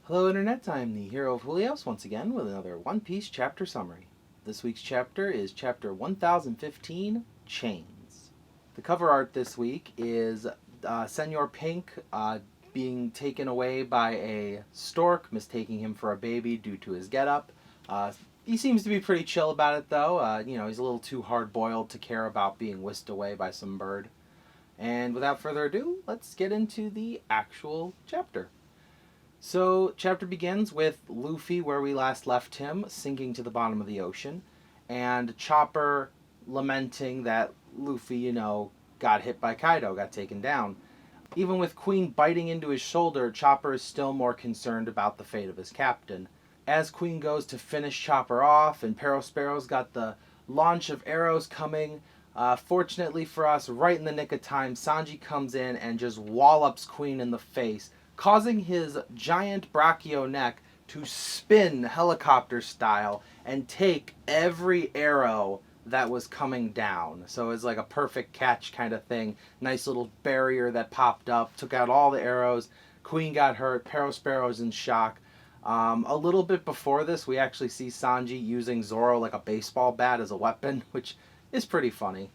Hello Internet, I'm the hero of Julios once again with another One Piece chapter summary. This week's chapter is chapter 1015, Chains. The cover art this week is Senor Pink being taken away by a stork, mistaking him for a baby due to his getup. He seems to be pretty chill about it though. He's a little too hard-boiled to care about being whisked away by some bird. And without further ado, let's get into the actual chapter. So, chapter begins with Luffy, where we last left him, sinking to the bottom of the ocean, and Chopper lamenting that Luffy, got hit by Kaido, got taken down. Even with Queen biting into his shoulder, Chopper is still more concerned about the fate of his captain. As Queen goes to finish Chopper off, and Sparrow's got the launch of arrows coming, fortunately for us, right in the nick of time, Sanji comes in and just wallops Queen in the face, causing his giant brachio neck to spin helicopter style and take every arrow that was coming down. So it's like a perfect catch kind of thing. Nice little barrier that popped up, took out all the arrows. Queen got hurt. Sparrow's in shock. A little bit before this, we actually see Sanji using Zoro like a baseball bat as a weapon, which is pretty funny.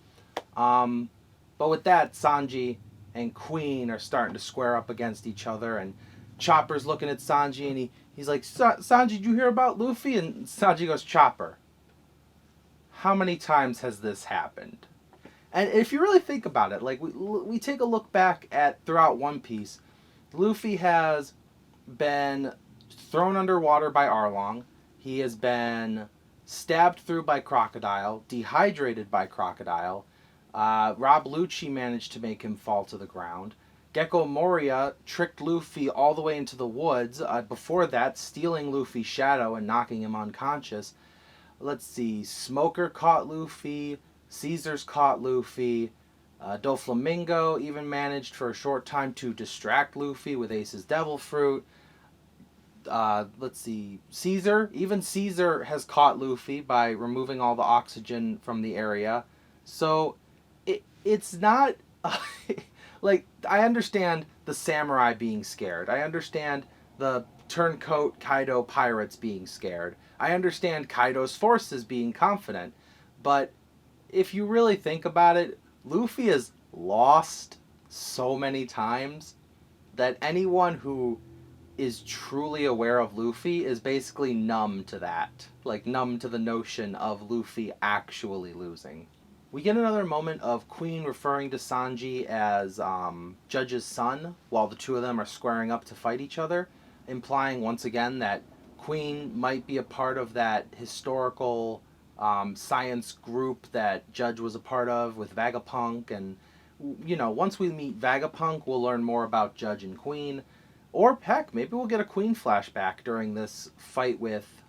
But with that, Sanji and Queen are starting to square up against each other, and Chopper's looking at Sanji, and he's like, Sanji, did you hear about Luffy? And Sanji goes, Chopper, how many times has this happened? And if you really think about it, like we take a look back at throughout One Piece, Luffy has been thrown underwater by Arlong. He has been stabbed through by Crocodile, dehydrated by Crocodile. Rob Lucci managed to make him fall to the ground. Gecko Moria tricked Luffy all the way into the woods, before that stealing Luffy's shadow and knocking him unconscious. Let's see, Smoker caught Luffy, Caesar's caught Luffy, Doflamingo even managed for a short time to distract Luffy with Ace's Devil Fruit. Let's see, even Caesar has caught Luffy by removing all the oxygen from the area. So it's not like, I understand the samurai being scared. I understand the turncoat Kaido pirates being scared. I understand Kaido's forces being confident. But if you really think about it, Luffy has lost so many times that anyone who is truly aware of Luffy is basically numb to that. Like, numb to the notion of Luffy actually losing. We get another moment of Queen referring to Sanji as Judge's son, while the two of them are squaring up to fight each other, implying once again that Queen might be a part of that historical science group that Judge was a part of with Vegapunk. And, once we meet Vegapunk, we'll learn more about Judge and Queen. Or heck, maybe we'll get a Queen flashback during this fight with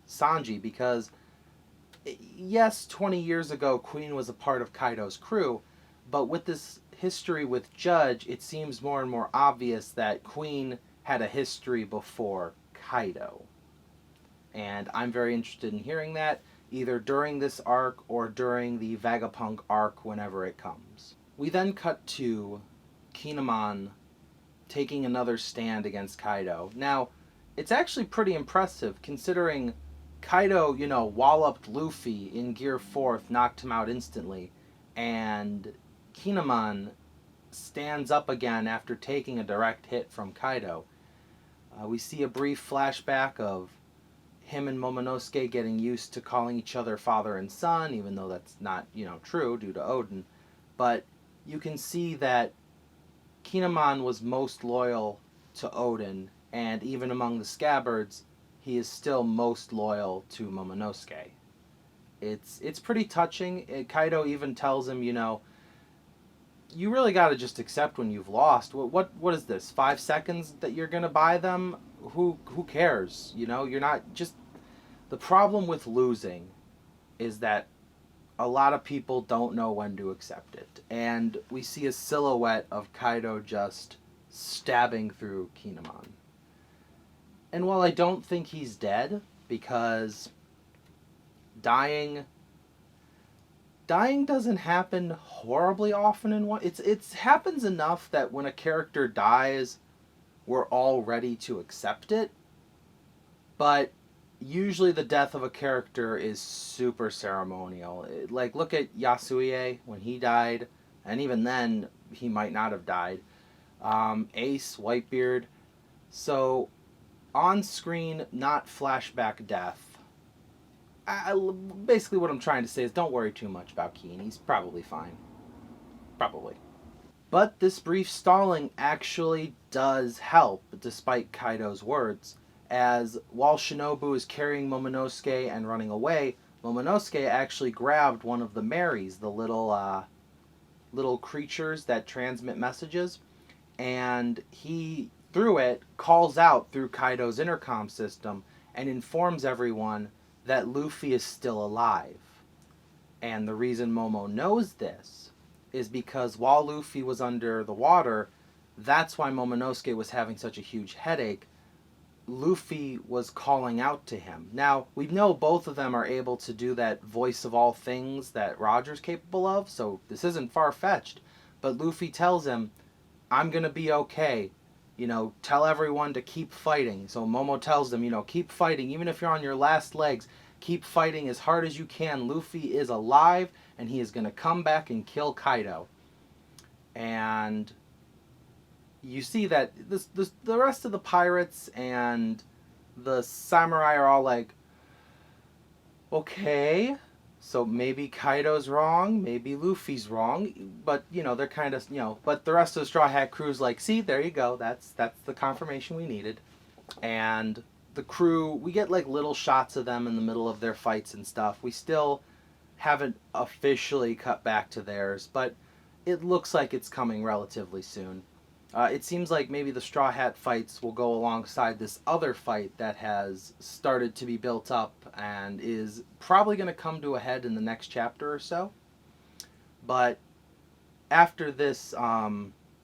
Sanji, because yes, 20 years ago, Queen was a part of Kaido's crew, but with this history with Judge, it seems more and more obvious that Queen had a history before Kaido. And I'm very interested in hearing that, either during this arc or during the Vegapunk arc whenever it comes. We then cut to Kinemon taking another stand against Kaido. Now, it's actually pretty impressive considering Kaido, walloped Luffy in Gear 4th, knocked him out instantly, and Kinemon stands up again after taking a direct hit from Kaido. We see a brief flashback of him and Momonosuke getting used to calling each other father and son, even though that's not, true due to Odin. But you can see that Kinemon was most loyal to Odin, and even among the Scabbards, he is still most loyal to Momonosuke. It's pretty touching. Kaido even tells him, you really got to just accept when you've lost. What is this? 5 seconds that you're gonna buy them? Who cares? You're not just. The problem with losing is that a lot of people don't know when to accept it, and we see a silhouette of Kaido just stabbing through Kinemon. And while I don't think he's dead, because dying doesn't happen horribly often in one. It happens enough that when a character dies, we're all ready to accept it. But usually the death of a character is super ceremonial. Like, look at Yasuie when he died, and even then, he might not have died. Ace, Whitebeard. So, on screen, not flashback death. Basically, what I'm trying to say is don't worry too much about Keen. He's probably fine. Probably. But this brief stalling actually does help, despite Kaido's words, as while Shinobu is carrying Momonosuke and running away, Momonosuke actually grabbed one of the Marys, the little creatures that transmit messages, and he, through it, calls out through Kaido's intercom system and informs everyone that Luffy is still alive. And the reason Momo knows this is because while Luffy was under the water, that's why Momonosuke was having such a huge headache. Luffy was calling out to him. Now, we know both of them are able to do that voice of all things that Roger's capable of, so this isn't far-fetched. But Luffy tells him, I'm going to be okay. Tell everyone to keep fighting. So Momo tells them, keep fighting. Even if you're on your last legs, keep fighting as hard as you can. Luffy is alive, and he is going to come back and kill Kaido. And you see that the rest of the pirates and the samurai are all like, okay, so maybe Kaido's wrong, maybe Luffy's wrong, but, they're kind of, but the rest of the Straw Hat crew's like, see, there you go, that's the confirmation we needed. And the crew, we get, like, little shots of them in the middle of their fights and stuff. We still haven't officially cut back to theirs, but it looks like it's coming relatively soon. It seems like maybe the Straw Hat fights will go alongside this other fight that has started to be built up and is probably going to come to a head in the next chapter or so. But after this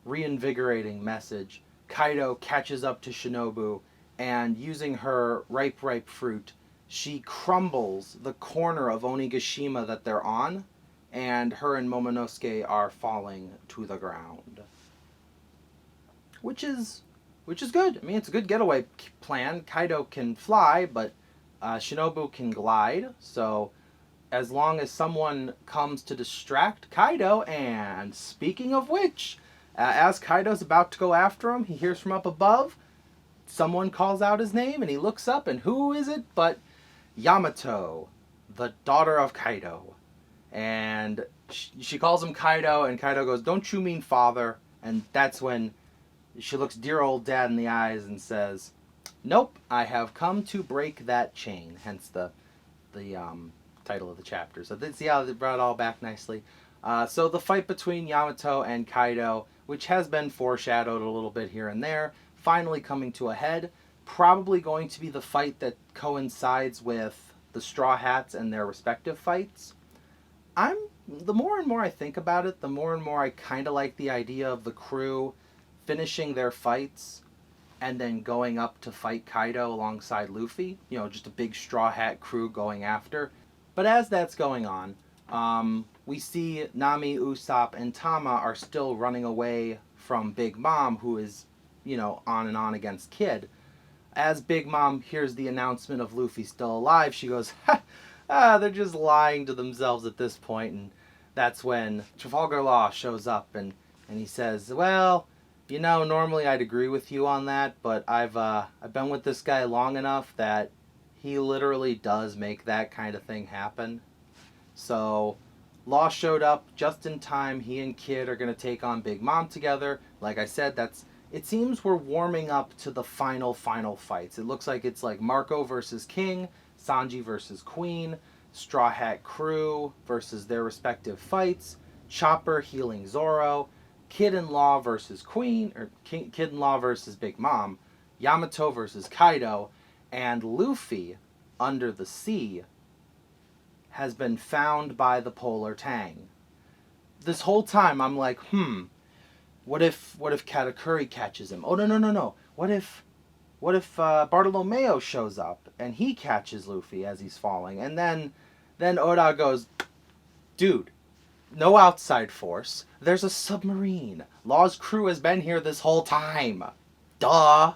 reinvigorating message, Kaido catches up to Shinobu, and using her ripe fruit, she crumbles the corner of Onigashima that they're on, and her and Momonosuke are falling to the ground. Which is good. I mean, it's a good getaway plan. Kaido can fly, but Shinobu can glide. So as long as someone comes to distract Kaido, and speaking of which, as Kaido's about to go after him, he hears from up above, someone calls out his name, and he looks up, and who is it but Yamato, the daughter of Kaido. And she calls him Kaido, and Kaido goes, "Don't you mean father?" And that's when she looks dear old dad in the eyes and says, "Nope, I have come to break that chain." Hence the title of the chapter. So see how they brought it all back nicely. So the fight between Yamato and Kaido, which has been foreshadowed a little bit here and there, finally coming to a head. Probably going to be the fight that coincides with the Straw Hats and their respective fights. The more and more I think about it, the more and more I kind of like the idea of the crew finishing their fights and then going up to fight Kaido alongside Luffy. Just a big Straw Hat crew going after. But as that's going on, we see Nami, Usopp, and Tama are still running away from Big Mom, who is, on and on against Kid. As Big Mom hears the announcement of Luffy still alive, she goes, they're just lying to themselves at this point. And that's when Trafalgar Law shows up and he says, well, normally I'd agree with you on that, but I've been with this guy long enough that he literally does make that kind of thing happen. So Law showed up just in time. He and Kid are going to take on Big Mom together. Like I said, it seems we're warming up to the final fights. It looks like it's like Marco versus King, Sanji versus Queen, Straw Hat crew versus their respective fights, Chopper healing Zoro, Kid and Law versus Queen, or Kid and Law versus Big Mom, Yamato versus Kaido, and Luffy under the sea has been found by the Polar Tang. This whole time I'm like, what if Katakuri catches him? Oh, no. What if Bartolomeo shows up and he catches Luffy as he's falling? And then Oda goes, dude, no outside force. There's a submarine. Law's crew has been here this whole time. Duh.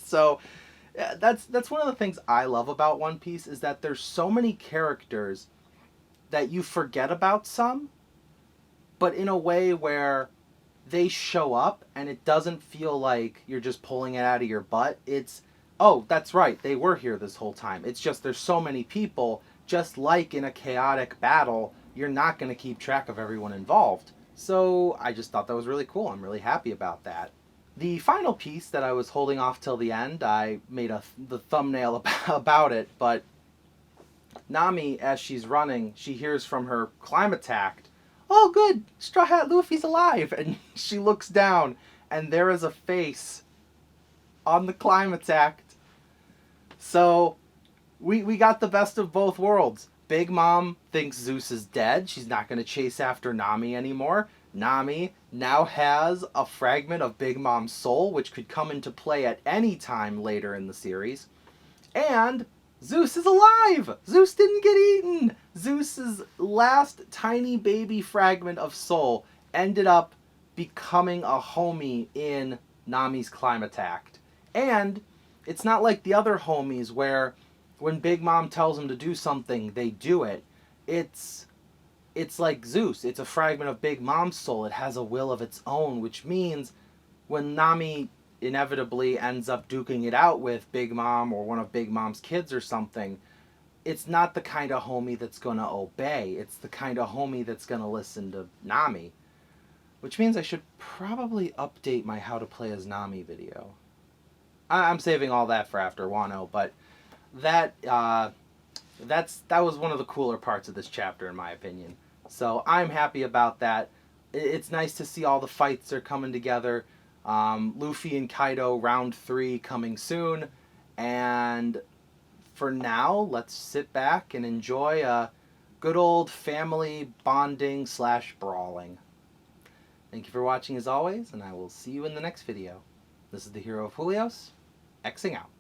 So yeah, that's one of the things I love about One Piece is that there's so many characters that you forget about some, but in a way where they show up and it doesn't feel like you're just pulling it out of your butt. It's, oh, that's right, they were here this whole time. It's just there's so many people, just like in a chaotic battle, you're not going to keep track of everyone involved. So I just thought that was really cool. I'm really happy about that. The final piece that I was holding off till the end, I made the thumbnail about it, but Nami, as she's running, she hears from her climate act, "Oh, good, Straw Hat Luffy's alive!" And she looks down, and there is a face on the climate act. So, we got the best of both worlds. Big Mom thinks Zeus is dead. She's not going to chase after Nami anymore. Nami now has a fragment of Big Mom's soul, which could come into play at any time later in the series. And Zeus is alive! Zeus didn't get eaten! Zeus's last tiny baby fragment of soul ended up becoming a homie in Nami's climate act. And it's not like the other homies where when Big Mom tells them to do something, they do it. It's like Zeus. It's a fragment of Big Mom's soul. It has a will of its own, which means when Nami inevitably ends up duking it out with Big Mom or one of Big Mom's kids or something, it's not the kind of homie that's going to obey. It's the kind of homie that's going to listen to Nami. Which means I should probably update my How to Play as Nami video. I'm saving all that for after Wano, but that was one of the cooler parts of this chapter, in my opinion. So I'm happy about that. It's nice to see all the fights are coming together. Luffy and Kaido round 3 coming soon. And for now, let's sit back and enjoy a good old family bonding / brawling. Thank you for watching as always, and I will see you in the next video. This is the Hero of Julios, Xing out.